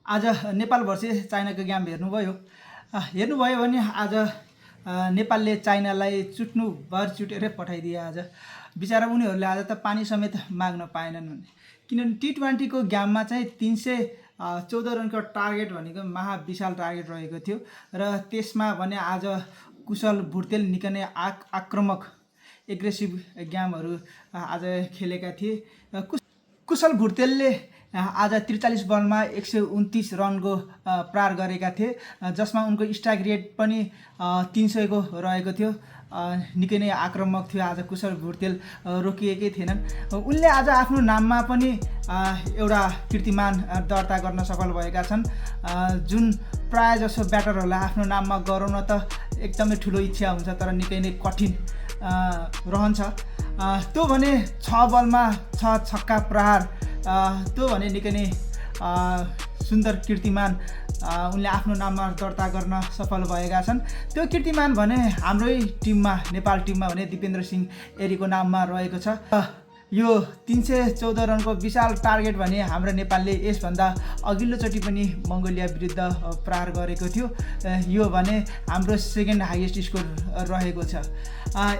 आज Nepal versus चाइनाको game हेर्नुभयो हेर्नुभयो भने आज नेपालले चाइनालाई चुट्नुभर चुटेरै पठाइदिए। आज बिचरा उनीहरूले आज त पानी समेत माग्न पाएनन् किनभने T20को गेममा चाहिँ 314 रनको टार्गेट भनेको महाविशाल टार्गेट रहेको थियो र त्यसमा भने आज कुशल भुर्तेल निकै नै आक्रामक एग्रेसिभ गेमहरू आज खेलेका थिए। कुशल भुर्तेलले आज 43 बलमा 129 रनको प्रहार गरेका थिए, जसमा उनको स्ट्राइक रेट पनि 300 को रहेको थियो। निकै नै आक्रामक थियो। आज कुशल भुर्तेल रोकिएकै थिएनन्। उनले आज आफ्नो नाममा पनि एउटा कीर्तिमान दर्ता गर्न सफल भएका छन्, जुन प्राय जसो ब्याटरहरूलाई आफ्नो नाममा गराउन त एकदमै ठुलो इच्छा हुन्छ तर निकै नै कठिन रहन्छ। त्यो भने 6 बलमा 6 छक्का प्रहार, त्यो भने निकै नै सुन्दर कीर्तिमान उनले आफ्नो नाममा दर्ता गर्न सफल भएका छन्। त्यो कीर्तिमान भने हाम्रै टिममा, नेपाल टिममा भने दिपेन्द्र सिंह एरीको नाममा रहेको छ। यो 314 रनको विशाल टार्गेट भने हाम्रो नेपालले यसभन्दा अघिल्लोचोटि पनि मङ्गोलिया विरुद्ध प्रहार गरेको थियो। यो भने हाम्रो सेकेन्ड हाइएस्ट स्कोर रहेको छ।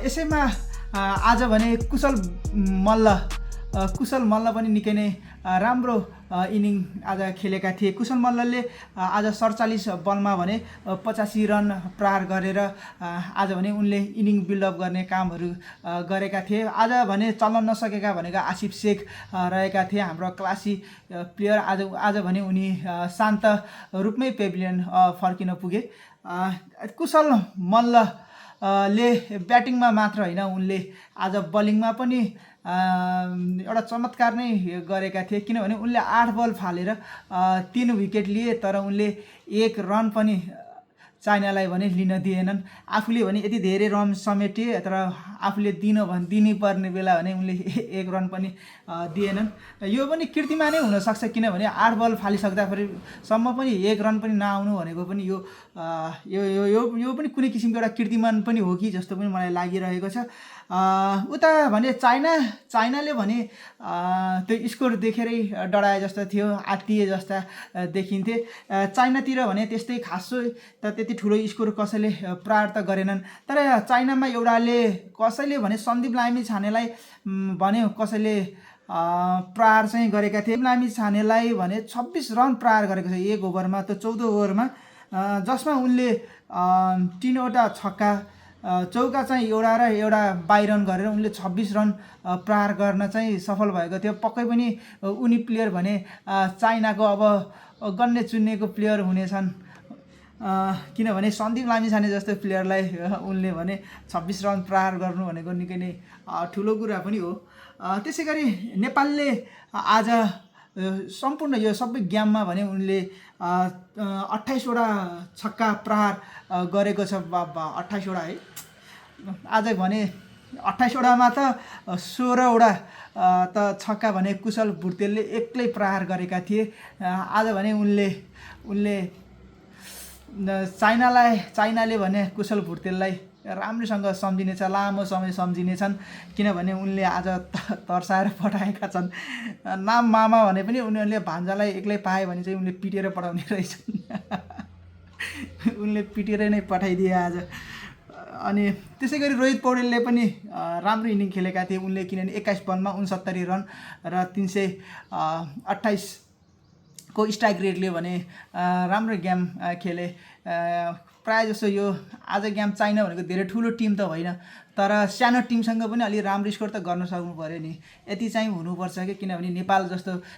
यसैमा आज भने कुशल मल्ल पनि निकै नै राम्रो इनिङ आज खेलेका थिए। कुशल मल्लले आज 47 बलमा भने 85 रन प्रहार गरेर आज भने उनले इनिङ बिल्डअप गर्ने कामहरू गरेका थिए। आज भने चल्न नसकेका भनेको आसिफ शेख रहेका थिए, हाम्रो क्लासी प्लेयर। आज भने उनी शान्त रूपमै पेभिलियन फर्किन पुगे। कुशल मल्लले ब्याटिङमा मात्र होइन, उनले आज बलिङमा पनि एउटा चमत्कार नै गरेका थिए, किनभने उनले 8 बल फालेर 3 विकेट लिए, तर उनले 1 रन पनि चाइनालाई भने लिन दिएनन्। आफूले भने यति धेरै रन समेटे, तर आफूले दिनै पर्ने बेला भने उनले 1 रन पनि दिएनन्। यो पनि कीर्तिमानै हुनसक्छ, किनभने 8 बल फालिसक्दाखेरिसम्म पनि 1 रन पनि नआउनु भनेको पनि यो पनि कुनै किसिमको एउटा कीर्तिमान पनि हो कि जस्तो पनि मलाई लागिरहेको छ। उता भने चाइनाले भने त्यो स्कोर देखेरै डराए जस्तो थियो, आत्तिए जस्ता देखिन्थे। चाइनातिर भने त्यस्तै खासो त त्यति ठुलो स्कोर कसैले प्रहार त गरेनन्, तर चाइनामा कसैले भने सन्दीप लामिछानेलाई भन्यो, कसैले प्रहार चाहिँ गरेका थिए। लामी छानेलाई भने 26 रन प्रहार गरेको छ 1 ओभरमा, त 14 ओभरमा, जसमा उनले 3 वटा छक्का, चौका चाहिँ एउटा र एउटा बाई रन गरेर उनले 26 रन प्रहार गर्न चाहिँ सफल भएको थियो। पक्कै पनि उनी प्लेयर भने चाइनाको अब गन्ने चुन्नेको प्लेयर हुनेछन्, किनभने सन्दीप लामिछाने जस्तो प्लेयरलाई उनले भने 26 रन प्रहार गर्नु भनेको निकै नै ठुलो कुरा पनि हो। त्यसै गरी नेपालले आज सम्पूर्ण यो सबै गेममा भने उनले 28 वटा छक्का प्रहार गरेको छ। 28 वटा है, आज भने 28 वटामा त 16 वटा त छक्का भने कुशल भुर्तेलले एक्लै प्रहार गरेका थिए। आज भने उनले चाइनाले भने कुशल भुर्तेललाई राम्रोसँग सम्झिनेछ, लामो समय सम्झिनेछन्, किनभने उनले आज तर्साएर पठाएका छन्। नाम मामा भने पनि उनीहरूले भान्जालाई एक्लै पाए भने चाहिँ उनले पिटेर पठाउने रहेछन्। उनले पिटेरै नै पठाइदिए आज। अनि त्यसै गरी रोहित पौडेलले पनि राम्रो इनिङ खेलेका थिए उनले, किनभने 21 बलमा 69 रन र 328 को स्ट्राइक रेटले भने राम्रो गेम खेले। प्राय जसो यो आज गेम चाइना भनेको धेरै ठुलो टिम त होइन, तर सानो टिमसँग पनि अलि राम्रो स्कोर त गर्न सक्नु पर्यो नि, यति चाहिँ हुनुपर्छ कि, किनभने नेपाल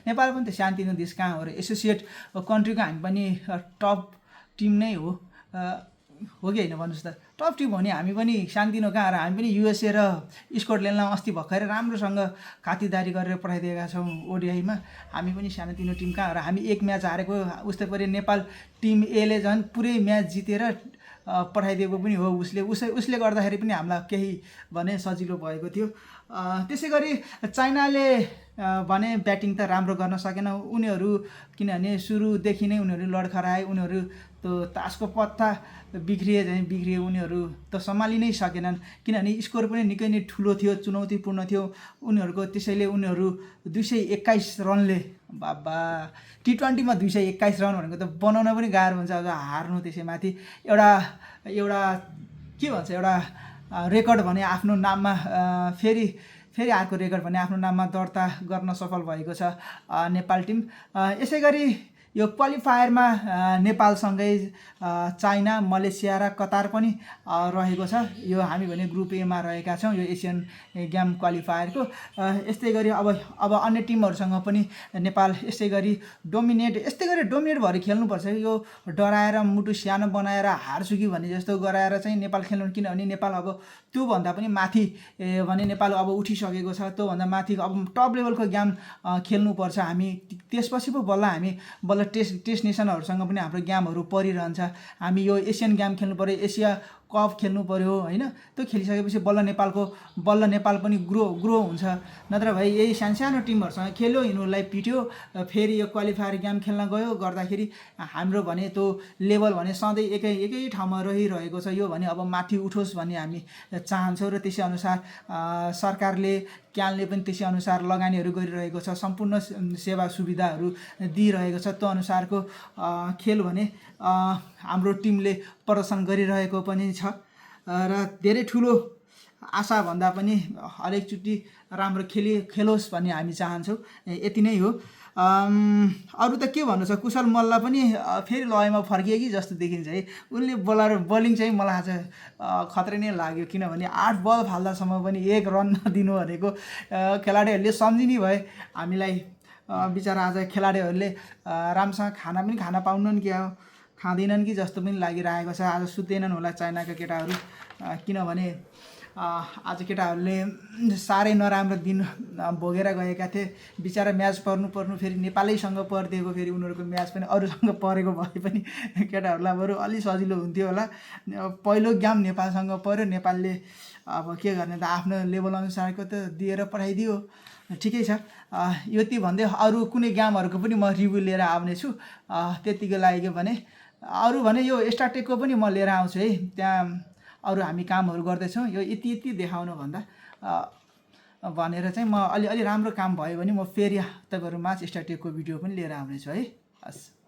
पनि त शान्तिनो देश कहाँ हो र, एसोसिएट कन्ट्रीको हामी पनि टप टिम नै हो कि होइन भन्नुहोस् त। टप टिम हो नि हामी पनि, शान्तिनो कहाँ र, हामी पनि युएसए र स्कटल्यान्डलाई अस्ति भर्खरै राम्रोसँग खातिरदारी गरेर पठाइदिएका छौँ ओडिआईमा। हामी पनि सानोतिनो टिम कहाँ र, हामी एक म्याच हारेको उस्तै परि नेपाल टिम एले झन् पुरै म्याच जितेर पठाइदिएको पनि हो। उसले गर्दाखेरि पनि हामीलाई केही भने सजिलो भएको थियो। त्यसै गरी चाइनाले भने ब्याटिङ त राम्रो गर्न सकेन उनीहरू, किनभने सुरुदेखि नै उनीहरू लडखराए, उनीहरू त्यो तासको पत्ता बिग्रिए, उनीहरू त सम्हालि नै सकेनन्, किनभने स्कोर पनि निकै नै ठुलो थियो, चुनौतीपूर्ण थियो उनीहरूको। त्यसैले उनीहरू 221 रनले बाबा T20मा 221 रन भनेको त बनाउन पनि गाह्रो हुन्छ। अझ हार्नु त्यसैमाथि एउटा एउटा के भन्छ एउटा रेकर्ड भने आफ्नो नाममा फेरि अर्को रेकर्ड भने आफ्नो नाममा दर्ता गर्न सफल भएको छ नेपाल टिम। यसै गरी यो क्वालिफायरमा नेपालसँगै चाइना, मलेसिया र कतार पनि रहेको छ। यो हामी भने ग्रुप ए मा रहेका छौँ यो एसियन गेम क्वालिफायरको। यस्तै गरी अब अन्य टिमहरूसँग पनि नेपाल यस्तै गरी डोमिनेट भएर खेल्नुपर्छ। यो डराएर मुटु सानो बनाएर हार्छु कि भन्ने जस्तो गराएर चाहिँ नेपाल खेल्नु, किनभने नेपाल अब त्योभन्दा पनि माथि भने नेपाल अब उठिसकेको छ। त्योभन्दा माथि अब टप लेभलको गेम खेल्नुपर्छ हामी। त्यसपछि पो बल्ल टेस्ट नेसनहरूसँग पनि हाम्रो गेमहरू परिरहन्छ। हामी यो एसियन गेम खेल्नु पऱ्यो, एसिया कप खेल्नु पऱ्यो होइन। त्यो खेलिसकेपछि बल्ल नेपाल पनि ग्रो हुन्छ। नत्र भए यही सानो टिमहरूसँग खेल्यो, यिनीहरूलाई पिट्यो, फेरि यो क्वालिफायर गेम खेल्न गयो गर्दाखेरि हाम्रो भने त्यो लेभल भने सधैँ एकै ठाउँमा रहिरहेको छ। यो भने अब माथि उठोस् भन्ने हामी चाहन्छौँ र त्यसै अनुसार सरकारले क्यानले पनि त्यसै अनुसार लगानीहरू गरिरहेको छ, सम्पूर्ण सेवा सुविधाहरू दिइरहेको छ। त्यो अनुसारको खेल भने हाम्रो टिमले प्रदर्शन गरिरहेको पनि छ र धेरै ठुलो आशा भन्दा पनि हरेकचोटि राम्रो खेलोस् भन्ने हामी चाहन्छौँ। यति नै हो। अरू त के भन्नु छ। कुशल मल्ल पनि फेरि लयमा फर्कियो कि जस्तो देखिन्छ है। उनले बलिङ चाहिँ मलाई आज खतरै नै लाग्यो, किनभने 8 बल फाल्दासम्म पनि 1 रन नदिनु भनेको खेलाडीहरूले सम्झिने भए हामीलाई। बिचरा आज खेलाडीहरूले राम्रोसँग खाना पनि खान पाउनन् कि खाँदैनन् कि जस्तो पनि लागिरहेको छ। आज सुत्दैनन् होला चाइनाका केटाहरू, किनभने आज केटाहरूले साह्रै नराम्रो दिन भोगेर गएका थिए। बिचरा म्याच पर्नु फेरि नेपालैसँग परिदिएको, फेरि उनीहरूको म्याच पनि अरूसँग परेको भए पनि केटाहरूलाई बरु अलि सजिलो हुन्थ्यो होला। पहिलो गेम नेपालसँग पर्यो, नेपालले अब के गर्ने त आफ्नो लेभल अनुसारको त दिएर पठाइदियो, ठिकै छ। यति भन्दै अरू कुनै गेमहरूको पनि म रिभ्यू लिएर आउनेछु। त्यतिको लागि भने अरू भने यो स्टार्टेकको पनि म लिएर आउँछु है। त्यहाँ अरू हामी कामहरू गर्दैछौँ, यो यति देखाउनु भन्दा भनेर चाहिँ म अलि राम्रो काम भयो भने म फेरि तपाईँहरू माझ स्टार्टेकको भिडियो पनि लिएर आउनेछु है। हस्।